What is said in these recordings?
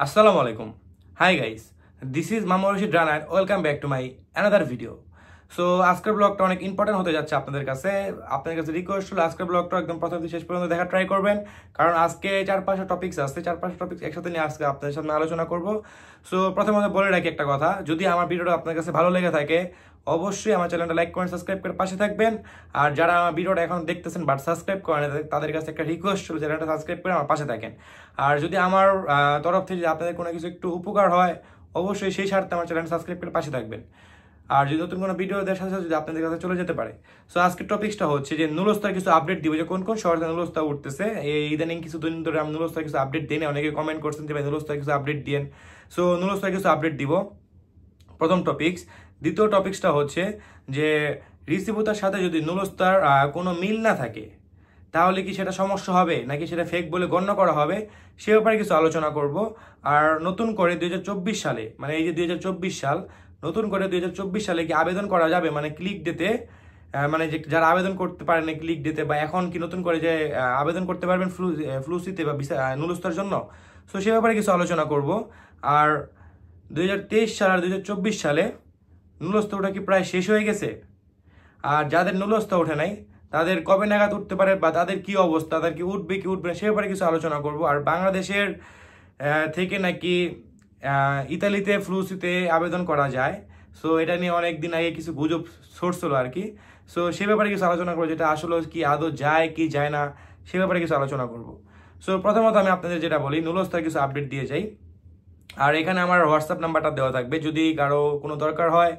Assalamu alaikum. Hi guys, this is Mohammad Rashid Rana and welcome back to my another video. So আজকের ব্লগটা অনেক important হতে যাচ্ছে আপনাদের কাছে রিকোয়েস্ট হলো আজকের ব্লগটা একদম প্রথম থেকে শেষ পর্যন্ত দেখা ট্রাই করবেন, কারণ আজকে 4-5টা টপিকস আছে, 4-5টা টপিকস একসাথে নিয়ে আজকে আপনাদের সামনে আলোচনা করব। সো প্রথমত বলে রাখি একটা কথা, যদি আমার ভিডিওটা আপনার কাছে ভালো লেগে থাকে অবশ্যই আমার চ্যানেলটা লাইক করেন, সাবস্ক্রাইব করে পাশে থাকবেন। আর যারা আমার ভিডিওটা এখন দেখতেছেন বাট সাবস্ক্রাইব করেন, তাদের কাছে একটা রিকোয়েস্ট হলো চ্যানেলটা সাবস্ক্রাইব করে আমার পাশে থাকেন। আর যদি আমার তরফ থেকে আপনাদের কোনো কিছু একটু উপকার হয় অবশ্যই সেই স্বার্থে আমার চ্যানেলটা সাবস্ক্রাইব করে পাশে থাকবেন। আর যদি নতুন কোনো ভিডিও দেওয়ার সাথে সাথে যদি আপনাদের কাছে চলে যেতে পারে। সো আজকের টপিকসটা হচ্ছে যে নুলস্তার কিছু আপডেট দিব, যে কোন কোন শহরে নুলস্তা উঠতেছে। এই ইদানিং কিছুদিন ধরে আমি নুলস্তার কিছু আপডেট দিই না, অনেকে কমেন্ট করছেন যে ভাই নুলস্তার কিছু আপডেট দিন। সো নুলস্তার কিছু আপডেট দিব, প্রথম টপিকস। দ্বিতীয় টপিকসটা হচ্ছে যে রিসিভুতার সাথে যদি নুলস্তার কোনো মিল না থাকে তাহলে কি সেটা সমস্যা হবে নাকি সেটা ফেক বলে গণ্য করা হবে, সে ব্যাপারে কিছু আলোচনা করব। আর নতুন করে 2024 সালে, মানে এই যে 2024 সাল, নতুন করে 2024 সালে কি আবেদন করা যাবে, মানে ক্লিক ডেতে, মানে যে যারা আবেদন করতে পারেন ক্লিক ডেতে, বা এখন কি নতুন করে যে আবেদন করতে পারবেন ফ্লুসিতে বা নুলস্তার জন্য। সো সে ব্যাপারে কিছু আলোচনা করব। আর 2023 সাল আর 2024 সালে নুলস্তা ওটা কি প্রায় শেষ হয়ে গেছে, আর যাদের নুলস্তা ওঠে নাই তাদের কবে নাগাদ উঠতে পারে, বা তাদের কি অবস্থা, তাদের কি উঠবে কি উঠবে না সে ব্যাপারে কিছু আলোচনা করব। আর বাংলাদেশের থেকে নাকি ইতালিতে ফ্লুসিতে আবেদন করা যায়। সো এটা নিয়ে অনেক দিন আগে কিছু গুজব সোর্স হলো আর কি। সো সে ব্যাপারে কিছু আলোচনা করবো, যেটা আসলে কি আদৌ যায় কি যায় না সে ব্যাপারে কিছু আলোচনা করব। সো প্রথমত আমি আপনাদের যেটা বলি, নুলস্তার কিছু আপডেট দিয়ে যাই। আর এখানে আমার হোয়াটসঅ্যাপ নাম্বারটা দেওয়া থাকবে, যদি কারো কোনো দরকার হয়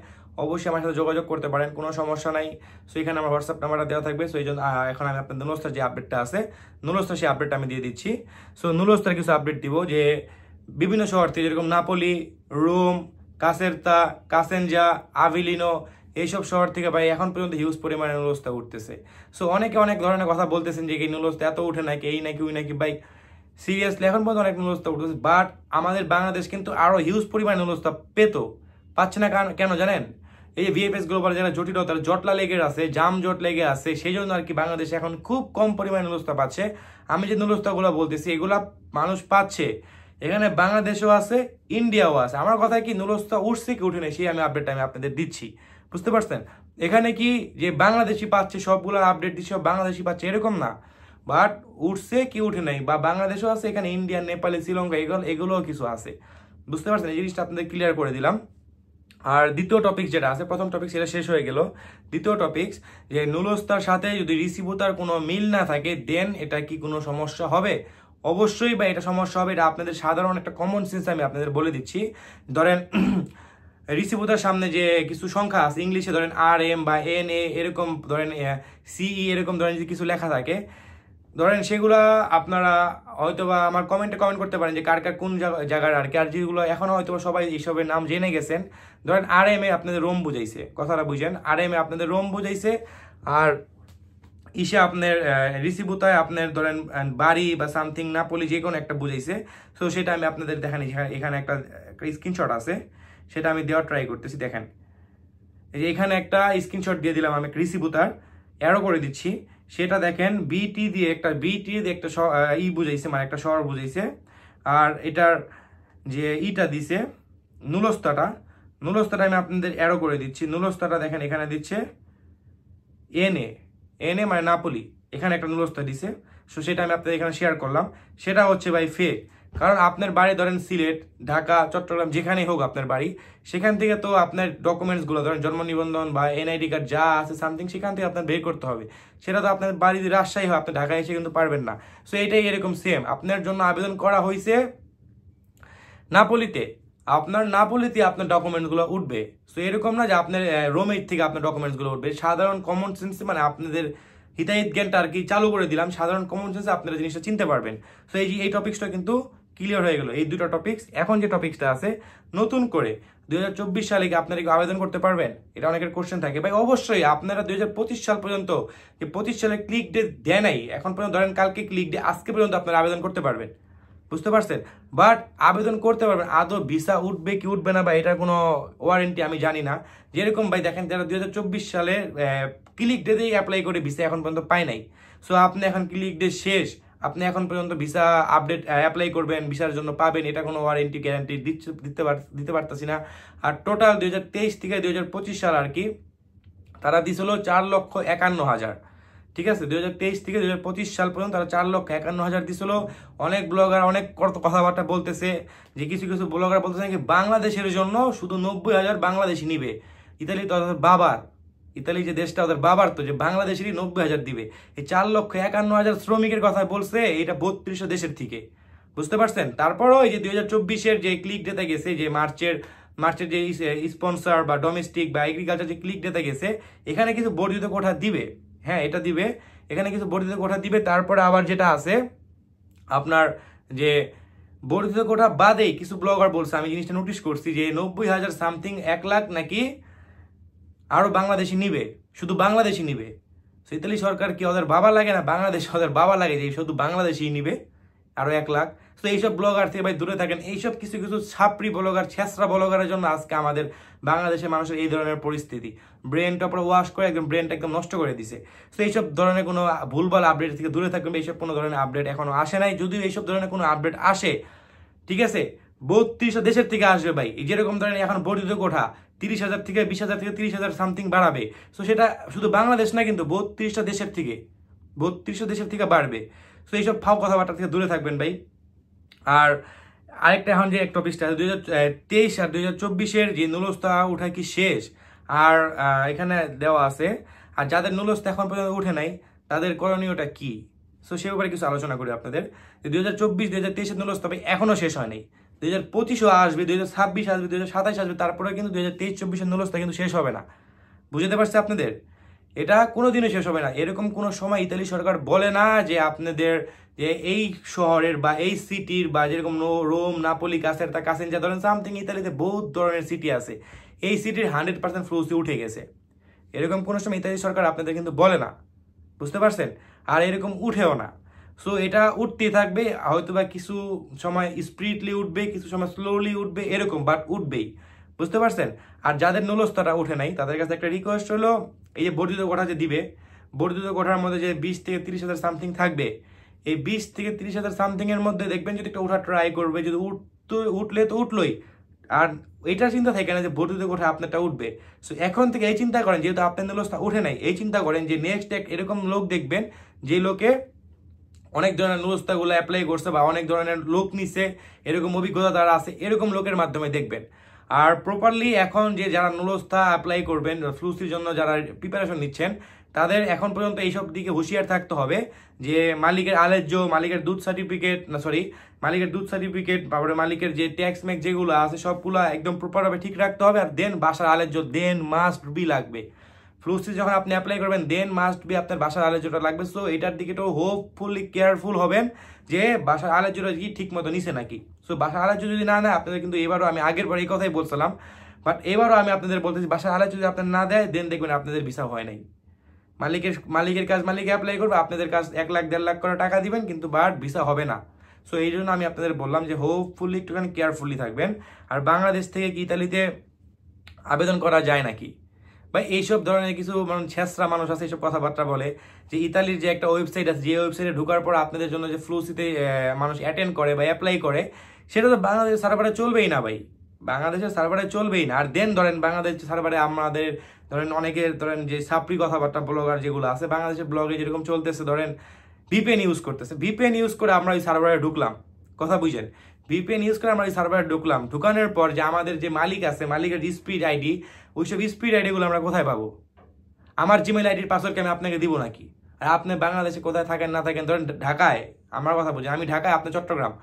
অবশ্যই আমার সাথে যোগাযোগ করতে পারেন, কোনো সমস্যা নাই। সো এখানে আমার হোয়াটসঅ্যাপ নাম্বারটা দেওয়া থাকবে। সো এই জন্য এখন আমি আপনাদের নুলস্তার যে আপডেটটা আছে, নুলস্তার সেই আপডেটটা আমি দিয়ে দিচ্ছি। সো নুলস্তার কিছু আপডেট দিব, যে বিভিন্ন শহর থেকে যেরকম নাপোলি, রোম, কাসেরতা, কাসেনজা, আভিলিনো, এইসব শহর থেকে ভাই এখন পর্যন্ত হিউজ পরিমাণে নুলস্তা উঠতেছে। সো অনেকে অনেক ধরনের কথা বলতেছেন যে এই নুলস্তা এত উঠে নাকি, এই নাকি ওই নাকি। ভাই সিরিয়াসলি এখন পর্যন্ত অনেক নুলস্তা উঠতেছে, বাট আমাদের বাংলাদেশ কিন্তু আরো হিউজ পরিমাণে নুলস্তা পাচ্ছে না। কেন জানেন? এই যে ভিএফএস গ্লোবাল যারা জটিলতার জটলা লেগে আছে, জাম জট লেগে আছে, সেই জন্য আর কি বাংলাদেশে এখন খুব কম পরিমাণে নুলস্তা পাচ্ছে। আমি যে নুলস্তাগুলো বলতেছি এগুলা মানুষ পাচ্ছে, এখানে বাংলাদেশও আছে, ইন্ডিয়াও আছে। আমার কথা কি নুলস্তা উঠছে কি উঠে নেই সেই আমি আপডেট আমি আপনাদের দিচ্ছি, বুঝতে পারছেন? এখানে কি যে বাংলাদেশি পাচ্ছে সবগুলো আপডেট দিচ্ছে, সব বাংলাদেশি পাচ্ছে এরকম না, বাট উঠছে কি উঠে নাই, বা বাংলাদেশও আছে, এখানে ইন্ডিয়া, নেপালে, শ্রীলঙ্কা এগুলোও কিছু আছে, বুঝতে পারছেন? এই জিনিসটা আপনাদের ক্লিয়ার করে দিলাম। আর দ্বিতীয় টপিক যেটা আছে, প্রথম টপিক সেটা শেষ হয়ে গেল। দ্বিতীয় টপিক, যে নুলস্তার সাথে যদি রিসিভুতার কোনো মিল না থাকে দেন এটা কি কোনো সমস্যা হবে? অবশ্যই বা এটা সমস্যা হবে, এটা আপনাদের সাধারণ একটা কমন সেন্স আমি আপনাদের বলে দিচ্ছি। ধরেন রিসিভুতার সামনে যে কিছু সংখ্যা আছে ইংলিশে, ধরেন RM বা NA এরকম, ধরেন CE এরকম ধরেন যদি কিছু লেখা থাকে, ধরেন সেগুলা আপনারা হয়তোবা আমার কমেন্টে কমেন্ট করতে পারেন যে কার কার কোন জায়গার আর কি। আর যেগুলো এখনো হয়তো সবাই এইসবের নাম জেনে গেছেন, ধরেন RM এ আপনাদের রোম বুঝাইছে, কথাটা বুঝেন, RM এ আপনাদের রোম বুঝাইছে। আর ইসে আপনার রিসিভুতায় আপনার ধরেন বাড়ি বা সামথিং নাপোলি যে কোনো একটা বুঝাইছে। সো সেটা আমি আপনাদের দেখানি, এখানে একটা স্ক্রিনশট আছে, সেটা আমি দেওয়ার ট্রাই করতেছি। দেখেন এই যে এখানে একটা স্ক্রিনশট দিয়ে দিলাম আমি রিসিভুতার, অ্যারো করে দিচ্ছি। সেটা দেখেন বিটি দিয়ে একটা বুঝাইছে, মানে একটা শহর বুঝাইছে। আর এটার যে ইটা দিছে নুলস্তাটা আমি আপনাদের অ্যারো করে দিচ্ছি। নুলস্তাটা দেখেন এখানে দিচ্ছে এনএ মানে নাপোলি, এখানে একটা নুলস্তা দিছে। সো সেটা আমি আপনাদের এখানে শেয়ার করলাম। সেটা হচ্ছে ভাই ফেক, কারণ আপনার বাড়ি ধরেন সিলেট, ঢাকা, চট্টগ্রাম যেখানেই হোক আপনার বাড়ি, সেখান থেকে তো আপনার ডকুমেন্টসগুলো ধরেন জন্ম নিবন্ধন বা NID কার্ড যা আছে সামথিং সেখান থেকে আপনার বের করতে হবে। সেটা তো আপনার বাড়ি রাজশাহী হয়, আপনি ঢাকায় এসে কিন্তু পারবেন না। সো এটাই এরকম সেম, আপনার জন্য আবেদন করা হয়েছে নাপোলিতে, আপনার ডকুমেন্টসগুলো উঠবে। সো এরকম না যে আপনার রোমের থেকে আপনার ডকুমেন্টসগুলো উঠবে। সাধারণ কমন সেন্স, মানে আপনাদের হিতাহিত জ্ঞানটা আর কি চালু করে দিলাম, সাধারণ কমন সেন্সে আপনারা জিনিসটা চিনতে পারবেন। সো এই টপিক্সটা কিন্তু ক্লিয়ার হয়ে গেল, এই দুটো টপিক্স। এখন যে টপিক্সটা আছে নতুন করে 2024 সালে কি আপনারা আবেদন করতে পারবেন, এটা অনেকের কোশ্চেন থাকে। ভাই অবশ্যই আপনারা 2025 সাল পর্যন্ত, যে 25 সালে ক্লিক ডে দেয় নাই এখন পর্যন্ত, ধরেন কালকে ক্লিক ডে, আজকে পর্যন্ত আপনারা আবেদন করতে পারবেন, বুঝতে পারছেন? বাট আবেদন করতে পারবেন, আদৌ ভিসা উঠবে কি উঠবে না বা এটার কোনো ওয়ারেন্টি আমি জানি না। যেরকম ভাই দেখেন যারা 2024 সালে ক্লিক ডেতেই অ্যাপ্লাই করে ভিসা এখন পর্যন্ত পায় নাই। সো আপনি এখন ক্লিক ডে শেষ, আপনি এখন পর্যন্ত ভিসা আপডেট অ্যাপ্লাই করবেন, ভিসার জন্য পাবেন, এটা কোনো ওয়ারেন্টি গ্যারান্টি দিতে পারতেছি না। আর টোটাল 2023 থেকে 2025 সাল আর কি তারা দিছিল 4,51,000। ঠিক আছে, 2023 থেকে 2025 সাল পর্যন্ত তারা 4,51,000 দিছিল। অনেক ব্লগার অনেক কথাবার্তা বলতেছে, যে কিছু কিছু ব্লগার বলতেছে নাকি বাংলাদেশের জন্য শুধু 90,000 বাংলাদেশি নিবে। ইতালি তো ওদের বাবার, ইতালি যে দেশটা ওদের বাবার, তো যে বাংলাদেশেরই 90,000 দিবে। এই 4,51,000 শ্রমিকের কথা বলছে, এটা 32 দেশের থেকে, বুঝতে পারছেন। তারপরও এই যে 2024-এর যে ক্লিক ডেটা গেছে, যে মার্চের যে স্পন্সর বা ডোমেস্টিক বা এগ্রিকালচার যে ক্লিক ডেটা গেছে, এখানে কিছু বর্ধিত কোঠা দিবে। হ্যাঁ, এটা দিবে, এখানে কিছু বর্ধিত কোঠা দিবে। তারপরে আবার যেটা আছে আপনার, যে বর্ধিত কোঠা বাদেই কিছু ব্লগার বলছে, আমি জিনিসটা নোটিশ করছি, যে 90,000 সামথিং 1 লাখ নাকি আরো বাংলাদেশি নিবে, শুধু বাংলাদেশি নিবে। ইতালি সরকার কি ওদের বাবা লাগে না? বাংলাদেশ ওদের বাবা লাগে যে শুধু বাংলাদেশি নিবে আরো 1 লাখ? তো এইসব ব্লগার থেকে ভাই দূরে থাকেন। এইসব কিছু কিছু ছাপড়ি ব্লগার, ছেঁচড়া ব্লগারের জন্য আজকে আমাদের বাংলাদেশের মানুষের এই ধরনের পরিস্থিতি। ব্রেনটা পুরো ওয়াশ করে একদম ব্রেনটা একদম নষ্ট করে দিছে। তো এইসব ধরনের কোনো ভুলভাল আপডেট থেকে দূরে থাকবেন। এইসব কোনো ধরনের আপডেট এখনো আসে নাই। যদিও এইসব ধরনের কোনো আপডেট আসে, ঠিক আছে, 32 দেশের থেকে আসবে ভাই। যেরকম ধরেন এখন বর্ধিত কোঠা 30,000 থেকে 20,000 থেকে 30,000 সামথিং বাড়াবে। তো সেটা শুধু বাংলাদেশ না, কিন্তু 32 দেশের থেকে বাড়বে। তো এইসব ফাও কথাবার্তা থেকে দূরে থাকবেন ভাই। আর আরেকটা এখন যে এক টপিকটা 2023 আর 2024-এর যে নুলস্তা উঠা কি শেষ? আর এখানে দেওয়া আছে, আর যাদের নুলস্তা এখন পর্যন্ত উঠে নাই তাদের করণীয়টা কি? সো সে ব্যাপারে কিছু আলোচনা করি আপনাদের। 2024-2023-এর নুলস্তা এখনো শেষ হয় নাই। 2025-ও আসবে, 2026 আসবে, 2027 আসবে, তারপরে কিন্তু 2023-24-এর নুলস্তা কিন্তু শেষ হবে না। বুঝতে পারছে আপনাদের? এটা কোনোদিনও শেষ হবে না। এরকম কোনো সময় ইতালি সরকার বলে না যে আপনাদের যে এই শহরের বা এই সিটির বা যেরকম রোম, নাপোলি, কাসেনজা ধরেন সামথিং, ইতালিতে বহুত ধরনের সিটি আছে, এই সিটির 100% ফ্লুসি উঠে গেছে। এরকম কোনো সময় ইতালি সরকার আপনাদের কিন্তু বলে না, বুঝতে পারছেন? আর এরকম উঠেও না। সো এটা উঠতেই থাকবে, হয়তো বা কিছু সময় স্পিডলি উঠবে, কিছু সময় স্লোলি উঠবে, এরকম, বাট উঠবেই, বুঝতে পারছেন? আর যাদের নুলস্তাটা উঠে নাই তাদের কাছে একটা রিকোয়েস্ট হলো, এই যে বর্ধিত কোঠা যে দিবে, বর্ধিত কোঠার মধ্যে যে 20 থেকে 30,000 সামথিং থাকবে, এই 20 থেকে 30,000 সামথিং এর মধ্যে দেখবেন যদি একটা ওঠা ট্রাই করবে, যদি উঠলে তো উঠলোই। আর এটা চিন্তা থাকে না যে বর্ধিত কোঠা আপনারটা উঠবে। সো এখন থেকে এই চিন্তা করেন, যেহেতু আপনার নুলস্তা উঠে নাই, এই চিন্তা করেন যে নেক্সট এরকম লোক দেখবেন যে লোকে অনেক ধরনের নুলস্তাগুলো অ্যাপ্লাই করছে বা অনেক ধরনের লোক নিছে, এরকম অভিজ্ঞতা তারা আছে, এরকম লোকের মাধ্যমে দেখবেন। আর প্রপারলি এখন যে যারা নুলস্তা অ্যাপ্লাই করবেন, ফ্লুসির জন্য যারা প্রিপারেশন নিচ্ছেন, তাদের এখন পর্যন্ত এইসব দিকে হুঁশিয়ার থাকতে হবে যে মালিকের আলেজ্য, মালিকের দুধ সার্টিফিকেট, তারপরে মালিকের যে ট্যাক্স ম্যাক্স যেগুলো আছে সবগুলো একদম প্রপারভাবে ঠিক রাখতে হবে। আর দেন বাসার আলেজ্য দেন মাস্ট বি লাগবে। ফ্লুসি যখন আপনি অ্যাপ্লাই করবেন দেন মাস্ট বি আপনার বাসার আলেজ্যটা লাগবে। সো এটার দিকে তো হোপফুলি কেয়ারফুল হবেন যে বাসার আলেজ্যটা কি ঠিক মতো নিছে নাকি। সো বাসার আলেজ্য যদি না নেয় আপনাদের কিন্তু এবারও, আমি আগের বার এই কথাই বলছিলাম, বাট এবারও আমি আপনাদের বলতেছি বাসার আলেজ্য যদি আপনার না দেয় দেন দেখবেন আপনাদের ভিসা হয় নাই। মালিকের কাজ মালিকে অ্যাপ্লাই করবে, আপনাদের কাজ 1 লাখ 1.5 লাখ করে টাকা দিবেন, কিন্তু বাট ভিসা হবে না। সো এই জন্য আমি আপনাদের বললাম যে হোপফুলি একটুখানি কেয়ারফুলি থাকবেন। আর বাংলাদেশ থেকে কি ইতালিতে আবেদন করা যায় নাকি বা এইসব ধরনের কিছু ছেঁচড়া মানুষ আছে, এইসব কথাবার্তা বলে যে ইতালির যে একটা ওয়েবসাইট আছে, যে ওয়েবসাইটে ঢোকার পর আপনাদের জন্য যে ফ্লুসিতে মানুষ অ্যাটেন্ড করে বা অ্যাপ্লাই করে, সেটা তো বাংলাদেশের সার্ভারে চলবেই না ভাই, বাংলাদেশের সার্ভারে চলবেই না। আর দেন ধরেন বাংলাদেশ সার্ভারে আমাদের ধরেন অনেকের ধরেন যে সাপড়ি কথাবার্তা ব্লগার যেগুলো আছে, বাংলাদেশের ব্লগে যেরকম চলতেছে, ধরেন ভিপিএন ইউজ করতেছে, ভিপিএন ইউজ করে আমরা ওই সার্ভারে ঢুকলাম, কথা বুঝেন, ভিপিএন ইউজ করে আমরা ওই সার্ভারে ঢুকলাম, ঢুকানোর পর যে আমাদের যে মালিক আছে, মালিকের স্পিড আইডি, ওইসব স্পিড আইডিগুলো আমরা কোথায় পাবো? আমার জিমেল আইডির পাসওয়ার্ড আমি আপনাকে দিব নাকি? আর আপনি বাংলাদেশে কোথায় থাকেন না থাকেন, ধরেন ঢাকায়, আমার কথা বুঝি, আমি ঢাকায়, আপনি চট্টগ্রাম,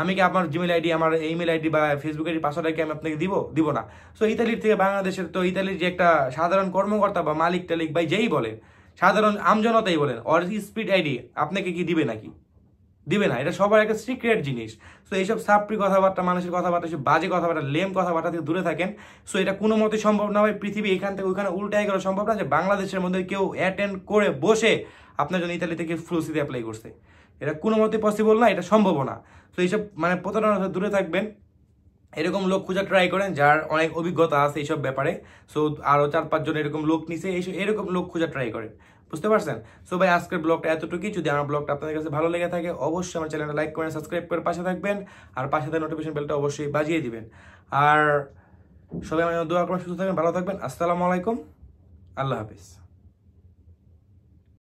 আমি কি আপনার জিমেল আইডি, আমার ইমেল আইডি বা ফেসবুক আইডি পাসওয়ার্ড কি আমি আপনাকে দিব না। সো ইতালির থেকে বাংলাদেশের, তো ইতালির যে একটা সাধারণ কর্মকর্তা বা মালিক টালিক ভাই যেই বলেন, সাধারণ আমজনতাই বলেন, ওর স্পিড আইডি আপনাকে কি দিবে নাকি? দিবে না। এটা সবার একটা সিক্রেট জিনিস। সো এইসব সাপড়ি কথাবার্তা, মানুষের কথাবার্তা, সব বাজে কথাবার্তা, লেম কথাবার্তা থেকে দূরে থাকেন। সো এটা কোনো মতে সম্ভব না ভাই, পৃথিবী এখান থেকে ওইখানে উল্টাই গেল সম্ভব না যে বাংলাদেশের মধ্যে কেউ অ্যাটেন্ড করে বসে আপনার জন্য ইতালি থেকে ফ্লুসিতে অ্যাপ্লাই করছে, এটা কোনো মতে পসিবল না, এটা সম্ভব না। তো এইসব প্রতারণা থেকে দূরে থাকবেন। এরকম লোক খোঁজা ট্রাই করেন যার অনেক অভিজ্ঞতা আছে এইসব ব্যাপারে। সো আরো 4-5 জন এরকম লোক নিছে, এরকম লোক খোঁজা ট্রাই করেন। বুঝতে পারছেন? সো ভাই আজকের ব্লগটা এতটুকুই। যদি আমার ব্লগটা আপনাদের কাছে ভালো লেগে থাকে অবশ্যই আমার চ্যানেলটা লাইক করেন, সাবস্ক্রাইব করে পাশে থাকবেন, আর পাশে থাকা নোটিফিকেশন বেলটা অবশ্যই বাজিয়ে দিবেন। আর সবাই আমার দোয়া করবেন, সুস্থ থাকবেন, ভালো থাকবেন। আসসালামু আলাইকুম, আল্লাহ হাফিজ।